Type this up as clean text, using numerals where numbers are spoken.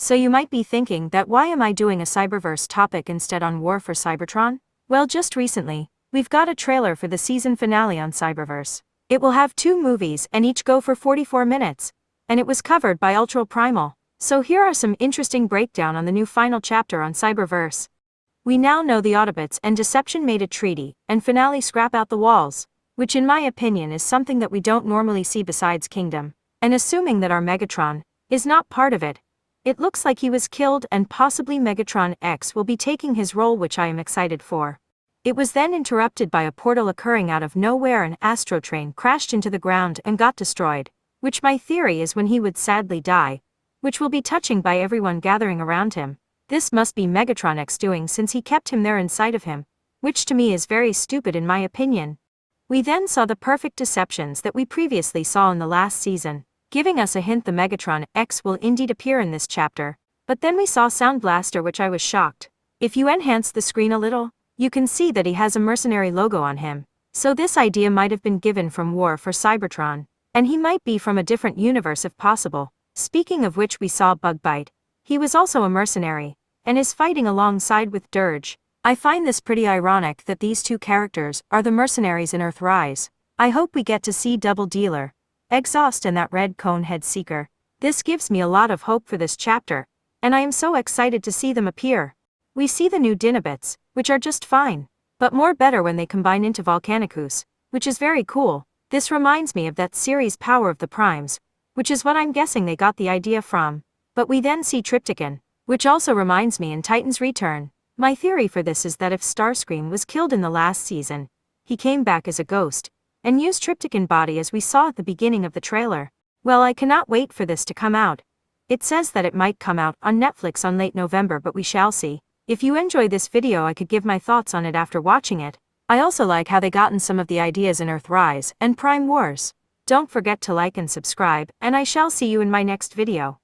So you might be thinking that why am I doing a Cyberverse topic instead on War for Cybertron? Well, just recently, we've got a trailer for the season finale on Cyberverse. It will have 2 movies and each go for 44 minutes, and it was covered by Ultra Primal. So here are some interesting breakdown on the new final chapter on Cyberverse. We now know the Autobots and Deception made a treaty, and finally scrap out the walls, which in my opinion is something that we don't normally see besides Kingdom. And assuming that our Megatron is not part of it, it looks like he was killed and possibly Megatron X will be taking his role, which I am excited for. It was then interrupted by a portal occurring out of nowhere. An Astrotrain crashed into the ground and got destroyed, which my theory is when he would sadly die, which will be touching by everyone gathering around him. This must be Megatron X doing, since he kept him there inside of him, which to me is very stupid in my opinion. We then saw the perfect deceptions that we previously saw in the last season, giving us a hint the Megatron X will indeed appear in this chapter. But then we saw Sound Blaster, which I was shocked. If you enhance the screen a little, you can see that he has a mercenary logo on him. So this idea might have been given from War for Cybertron, and he might be from a different universe if possible. Speaking of which, we saw Bugbite. He was also a mercenary, and is fighting alongside with Dirge. I find this pretty ironic that these 2 characters are the mercenaries in Earthrise. I hope we get to see Double Dealer, Exhaust, and that Red Cone Head Seeker. This gives me a lot of hope for this chapter, and I am so excited to see them appear. We see the new Dinobots, which are just fine, but more better when they combine into Volcanicus, which is very cool. This reminds me of that series Power of the Primes, which is what I'm guessing they got the idea from. But we then see Triptychon, which also reminds me in Titan's Return. My theory for this is that if Starscream was killed in the last season, he came back as a ghost, and used Triptychon body as we saw at the beginning of the trailer. Well, I cannot wait for this to come out. It says that it might come out on Netflix on late November, but we shall see. If you enjoy this video, I could give my thoughts on it after watching it. I also like how they gotten some of the ideas in Earthrise and Prime Wars. Don't forget to like and subscribe, and I shall see you in my next video.